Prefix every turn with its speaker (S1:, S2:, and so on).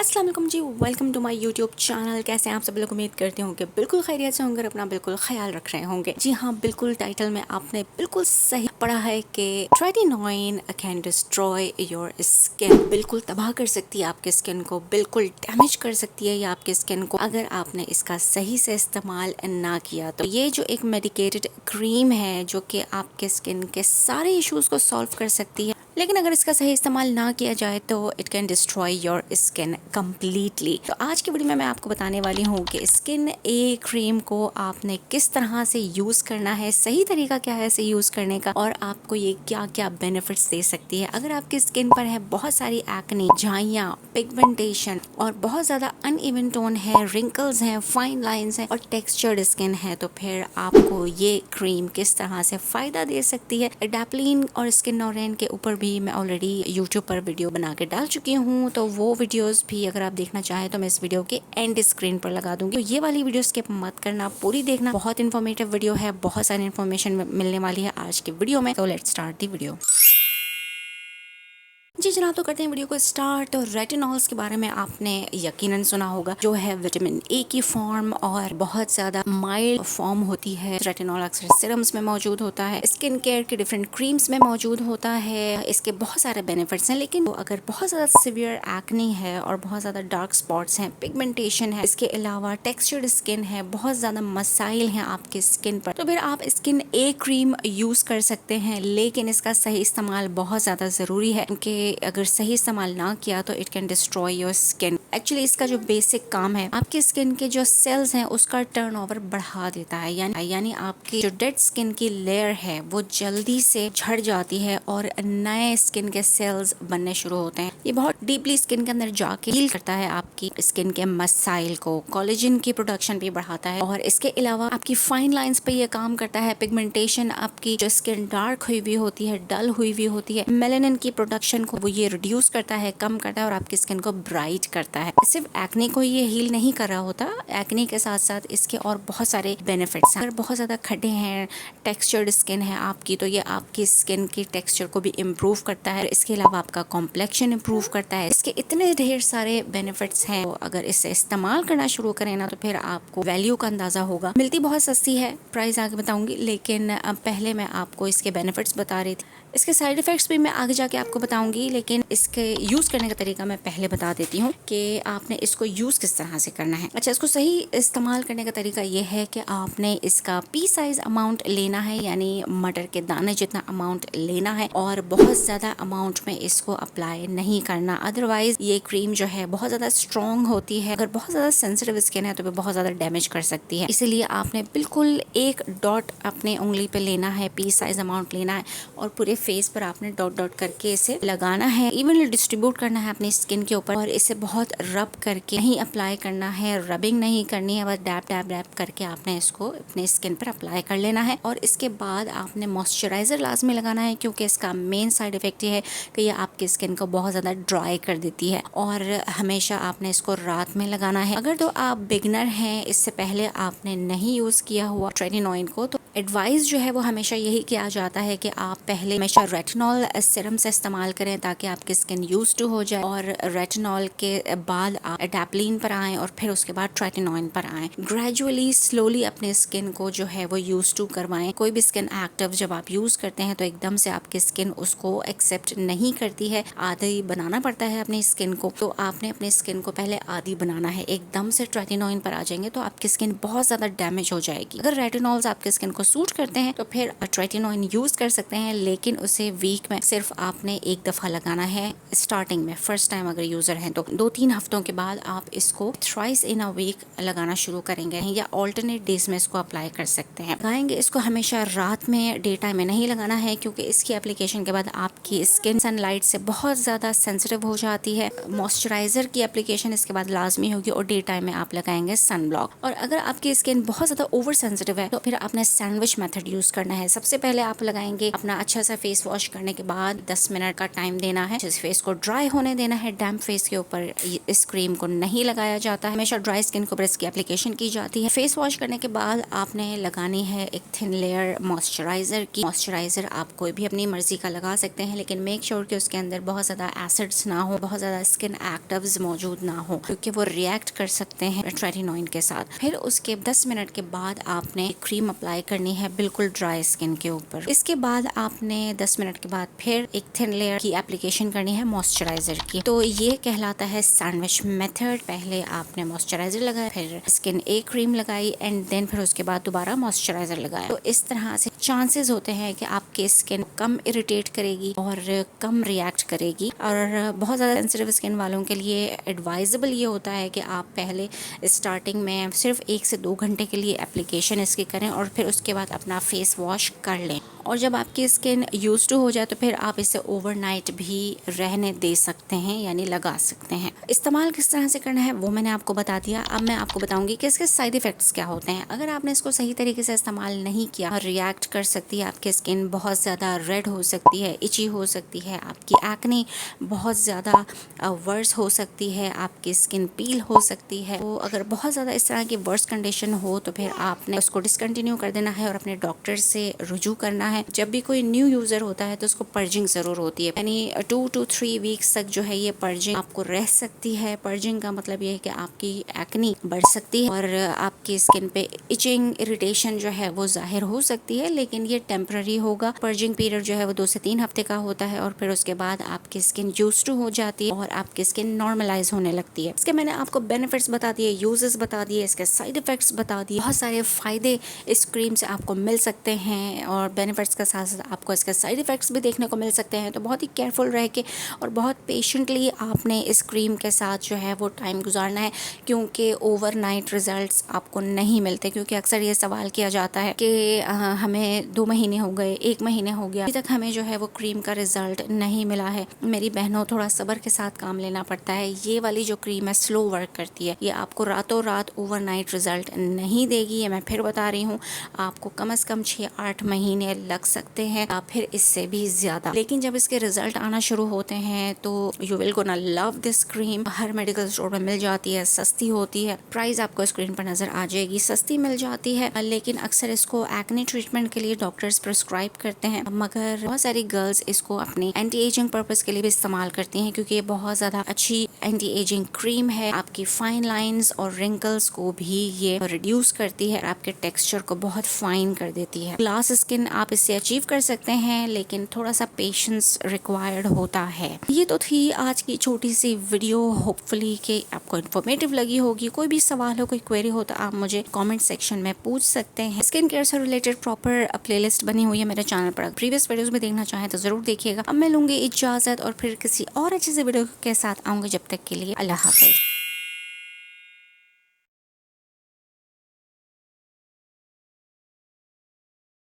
S1: अस्सलाम वालेकुम जी, welcome to my YouTube channel. कैसे हैं आप सब लोग? उम्मीद करते होंगे बिल्कुल खैरियत से होंगे, अपना बिल्कुल ख्याल रख रहे होंगे। जी हाँ, बिल्कुल टाइटल में आपने बिल्कुल सही पढ़ा है कि tretinoin can destroy your skin. बिल्कुल तबाह कर सकती है आपके स्किन को, बिल्कुल डैमेज कर सकती है ये आपके स्किन को अगर आपने इसका सही से इस्तेमाल ना किया तो। ये जो एक मेडिकेटेड क्रीम है जो कि आपके स्किन के सारे इश्यूज को सॉल्व कर सकती है, लेकिन अगर इसका सही इस्तेमाल ना किया जाए तो it can destroy your skin completely. तो आज की वीडियो में मैं आपको बताने वाली हूँ कि स्किन ए क्रीम को आपने किस तरह से यूज़ करना है, सही तरीका क्या है इसे यूज़ करने का, और आपको ये क्या क्या बेनिफिट्स दे सकती है। अगर आपकी स्किन पर है बहुत सारी एक्ने, झाइयाँ, पिगमेंटेशन और बहुत ज़्यादा अनइवन टोन है, रिंकल्स हैं, फाइन लाइन्स हैं और टेक्सचर्ड स्किन है, तो फिर आपको ये क्रीम किस तरह से फ़ायदा दे सकती है। एडाप्लिन और स्किन नॉरेन के ऊपर भी मैं ऑलरेडी यूट्यूब पर वीडियो बना के डाल चुकी हूँ, तो वो वीडियोस भी अगर आप देखना चाहें तो मैं इस वीडियो के एंड स्क्रीन पर लगा दूंगी। तो ये वाली वीडियो स्किप मत करना, पूरी देखना, बहुत इन्फॉर्मेटिव वीडियो है, बहुत सारी इन्फॉर्मेशन मिलने वाली है आज की वीडियो में। तो लेट्स स्टार्ट दी वीडियो। जी जनाब, तो करते हैं वीडियो को स्टार्ट। तो रेटिनॉल्स के बारे में आपने यकीनन सुना होगा, जो है विटामिन ए की फॉर्म और बहुत ज्यादा माइल्ड फॉर्म होती है। रेटिनॉल अक्सर सिरम्स में मौजूद होता है, स्किन केयर के डिफरेंट क्रीम्स में मौजूद होता है। इसके बहुत सारे बेनिफिट्स हैं, लेकिन तो अगर बहुत ज्यादा सिवियर एक्नी है और बहुत ज्यादा डार्क स्पॉट्स हैं, पिगमेंटेशन है, इसके अलावा टेक्सचर्ड स्किन है, बहुत ज्यादा मसाइल हैं आपके स्किन पर, तो फिर आप स्किन ए क्रीम यूज कर सकते हैं। लेकिन इसका सही इस्तेमाल बहुत ज्यादा जरूरी है, क्योंकि अगर सही इस्तेमाल ना किया तो it can destroy your skin. Actually इसका जो बेसिक काम है, आपकी स्किन के जो सेल्स हैं उसका टर्नओवर बढ़ा देता है, यानी आपकी जो डेड स्किन की लेयर है वो जल्दी से झड़ जाती है और नए स्किन के सेल्स बनने शुरू होते हैं। ये बहुत डीपली स्किन के अंदर जाके हील करता है आपकी स्किन के मसाइल को, कोलेजन की प्रोडक्शन भी बढ़ाता है, और इसके अलावा आपकी फाइन लाइंस पे ये काम करता है। पिगमेंटेशन, आपकी जो स्किन डार्क हुई हुई होती है, डल हुई हुई होती है, मेलानिन की प्रोडक्शन को वो ये रिड्यूस करता है, कम करता है और आपकी स्किन को ब्राइट करता है। सिर्फ एक्ने को ये हील नहीं कर रहा होता, एक्ने के साथ साथ इसके और बहुत सारे बेनिफिट्स हैं। अगर बहुत ज्यादा खड्डे हैं, टेक्सचर्ड स्किन है आपकी, तो ये आपकी स्किन की टेक्सचर को भी इम्प्रूव करता है। इसके अलावा आपका कॉम्प्लेक्शन इम्प्रूव करता है। इसके इतने ढेर सारे बेनिफिट्स हैं, तो अगर इसे इस्तेमाल करना शुरू करें ना तो फिर आपको वैल्यू का अंदाजा होगा। मिलती बहुत सस्ती है, प्राइस आगे बताऊंगी, लेकिन पहले मैं आपको इसके बेनिफिट्स बता रही थी। इसके साइड इफेक्ट्स भी मैं आगे जाके आपको बताऊंगी, लेकिन इसके यूज करने का तरीका मैं पहले बता देती हूँ कि आपने इसको यूज किस तरह से करना है। अच्छा, इसको सही इस्तेमाल करने का तरीका ये है कि आपने इसका पी साइज अमाउंट लेना है, यानी मटर के दाने जितना अमाउंट लेना है, और बहुत ज्यादा अमाउंट में इसको अप्लाई नहीं करना। अदरवाइज ये क्रीम जो है बहुत ज्यादा स्ट्रॉन्ग होती है, अगर बहुत ज्यादा सेंसिटिव स्किन है तो बहुत ज्यादा डैमेज कर सकती है। इसीलिए आपने बिल्कुल एक डॉट अपने उंगली पे लेना है, पी साइज अमाउंट लेना है, और पूरे फेस पर आपने डॉट डॉट करके इसे लगाना है, इवनली डिस्ट्रीब्यूट करना है अपनी स्किन के ऊपर, और इसे बहुत रब करके नहीं अप्लाई करना है, रबिंग नहीं करनी है, बस डैप डैप डैप करके आपने इसको अपने स्किन पर अप्लाई कर लेना है। और इसके बाद आपने मॉइस्चराइजर लाजमी लगाना है, क्योंकि इसका मेन साइड इफेक्ट ये है कि ये आपकी स्किन को बहुत ज्यादा ड्राई कर देती है, और हमेशा आपने इसको रात में लगाना है। अगर तो आप बिगनर हैं, इससे पहले आपने नहीं यूज किया हुआ ट्रेटिनोइन को, तो एडवाइस जो है वो हमेशा यही किया जाता है कि आप पहले हमेशा रेटिनॉल सीरम से इस्तेमाल करें ताकि आपकी स्किन यूज टू हो जाए, और रेटिनॉल के बाद आप एडाप्लिन पर आएँ और फिर उसके बाद ट्रेटिनोइन पर आएँ। ग्रेजुअली स्लोली अपने स्किन को जो है वो यूज टू करवाएं। कोई भी स्किन एक्टिव जब आप यूज करते हैं तो एकदम से आपकी स्किन उसको एक्सेप्ट नहीं करती है, आदी बनाना पड़ता है अपनी स्किन को। तो आपने अपनी स्किन को पहले आदी बनाना है। एकदम से ट्रेटिनोइन पर आ जाएंगे तो आपकी स्किन बहुत ज्यादा डैमेज हो जाएगी। अगर रेटिनॉल्स आपकी स्किन को सूट करते हैं तो फिर ट्रेटिनोइन यूज कर सकते हैं, लेकिन उसे वीक में सिर्फ आपने एक दफा लगाना है स्टार्टिंग में। फर्स्ट टाइम अगर यूजर हैं तो 2-3 हफ्तों के बाद आप इसको थ्राइस इन अ वीक लगाना शुरू करेंगे, या ऑल्टरनेट डेज में इसको अप्लाई कर सकते हैं। लगाएंगे इसको हमेशा रात में, डे टाइम में नहीं लगाना है, क्योंकि इसकी एप्लीकेशन के बाद आपकी स्किन सनलाइट से बहुत ज्यादा सेंसिटिव हो जाती है। मॉइस्चराइजर की एप्लीकेशन इसके बाद लाजमी होगी, और डे टाइम में आप लगाएंगे सन ब्लॉक। और अगर आपकी स्किन बहुत ज्यादा ओवर सेंसिटिव है तो फिर आपने सैंडविच मेथड यूज करना है। सबसे पहले आप लगाएंगे अपना अच्छा सा फेस वॉश करने के बाद 10 मिनट का टाइम देना है, जिस फेस को ड्राई होने देना है। डैम्प फेस के ऊपर इस क्रीम को नहीं लगाया जाता है, हमेशा ड्राई स्किन के ऊपर इसकी एप्लीकेशन की जाती है। फेस वॉश करने के बाद आपने लगानी है एक थिन लेयर मॉइस्चराइजर की। मॉइस्चराइजर आप कोई भी अपनी मर्जी का लगा सकते हैं, लेकिन मेक श्योर कि उसके अंदर बहुत ज्यादा एसिड्स ना हो, बहुत ज्यादा स्किन एक्टिव्स मौजूद ना हो, क्योंकि वो रिएक्ट कर सकते हैं रेटिनॉइड के साथ। फिर उसके 10 मिनट के बाद आपने क्रीम अप्लाई करनी है बिल्कुल ड्राई स्किन के ऊपर। इसके बाद आपने 10 मिनट के बाद फिर एक थिन लेयर की एप्लीकेशन करनी है मॉइस्चराइजर की। तो ये कहलाता है सैंडविच मेथड। पहले आपने मॉइस्चराइजर लगाया, फिर स्किन ए क्रीम लगाई एंड देन फिर उसके बाद दोबारा मॉइस्चराइजर लगाया। तो इस तरह से चांसेस होते हैं कि आपकी स्किन कम इरिटेट करेगी और कम रिएक्ट करेगी। और बहुत ज़्यादा सेंसिटिव स्किन वालों के लिए एडवाइजेबल ये होता है कि आप पहले स्टार्टिंग में सिर्फ 1 से 2 घंटे के लिए एप्लीकेशन इसकी करें और फिर उसके बाद अपना फेस वॉश कर लें। और जब आपकी स्किन यूज टू हो जाए तो फिर आप इसे ओवरनाइट भी रहने दे सकते हैं, यानी लगा सकते हैं। इस्तेमाल किस तरह से करना है वो मैंने आपको बता दिया। अब मैं आपको बताऊंगी कि इसके साइड इफेक्ट्स क्या होते हैं। अगर आपने इसको सही तरीके से इस्तेमाल नहीं किया, रिएक्ट कर सकती है आपकी स्किन, बहुत ज़्यादा रेड हो सकती है, इची हो सकती है, आपकी एक्ने बहुत ज़्यादा वर्स हो सकती है, आपकी स्किन पील हो सकती है। तो अगर बहुत ज़्यादा इस तरह की वर्स कंडीशन हो तो फिर आपने उसको डिसकंटिन्यू कर देना है और अपने डॉक्टर से रुजू करना है। जब भी कोई न्यू यूज़र होता है तो उसको पर्जिंग ज़रूर होती है, यानी 2 to 3 वीक्स तक जो है ये पर्जिंग आपको रह सकती है। पर्जिंग का मतलब ये है कि आपकी एक्ने बढ़ सकती है और आपकी स्किन पे इचिंग, इरिटेशन जो है वो जाहिर हो सकती है, लेकिन ये टेम्पररी होगा। पर्जिंग पीरियड जो है वो 2 से 3 हफ्ते का होता है और फिर उसके बाद आपकी स्किन यूज्ड टू हो जाती है और आपकी स्किन नॉर्मलाइज होने लगती है। इसके मैंने आपको बेनिफिट्स बता दिए, यूजेस बता दिए, इसके साइड इफेक्ट्स बता दिए। बहुत सारे फायदे इस क्रीम से आपको मिल सकते हैं और बेनिफिट्स के साथ साथ आपको इसके साइड इफेक्ट्स भी देखने को मिल सकते हैं। तो बहुत ही केयरफुल रह के और बहुत पेशेंटली आपने इस क्रीम के साथ जो है वो टाइम गुजारना है, क्योंकि ओवरनाइट रिजल्ट्स आपको नहीं मिलते। क्योंकि अक्सर ये सवाल किया जाता है कि हमें 2 महीने हो गए, 1 महीने हो गया, अभी तक हमें जो है वो क्रीम का रिजल्ट नहीं मिला है। मेरी बहनों, थोड़ा सब्र के साथ काम लेना पड़ता है। ये वाली जो क्रीम है स्लो वर्क करती है, ये आपको रातों रात ओवरनाइट रिजल्ट नहीं देगी। ये मैं फिर बता रही हूँ, आपको कम से कम 6-8 महीने लग सकते हैं, फिर इससे भी ज्यादा। लेकिन जब इसके रिजल्ट आना शुरू होते हैं तो you will gonna love this cream. Her medical store में मिल जाती है, सस्ती होती है, प्राइस आपको स्क्रीन पर नजर आ जाएगी, सस्ती मिल जाती है। लेकिन अक्सर इसको एक्ने ट्रीटमेंट के लिए डॉक्टर्स प्रिस्क्राइब करते हैं, मगर बहुत सारी गर्ल्स इसको अपनी एंटी एजिंग पर्पस के लिए भी इस्तेमाल करती हैं, क्योंकि ये बहुत ज्यादा अच्छी एंटी एजिंग क्रीम है। आपकी फाइन लाइंस और रिंकल्स को भी ये रिड्यूस करती है, आपके टेक्सचर को बहुत फाइन कर देती है। ग्लास स्किन आप इससे अचीव कर सकते हैं, लेकिन थोड़ा सा पेशेंस रिक्वायर्ड होता है। ये तो थी आज की छोटी सी वीडियो, होपफुली कि आपको इन्फॉर्मेटिव लगी होगी। कोई भी सवाल हो, कोई क्वेरी हो तो आप मुझे कमेंट सेक्शन में पूछ सकते हैं। स्किन केयर से रिलेटेड प्रॉपर प्लेलिस्ट बनी हुई है मेरे चैनल पर, प्रीवियस वीडियोस में देखना चाहें तो जरूर देखिएगा। अब मैं लूंगी इजाजत और फिर किसी और अच्छी सी वीडियो के साथ आऊंगी। जब तक के लिए अल्लाह हाफिज।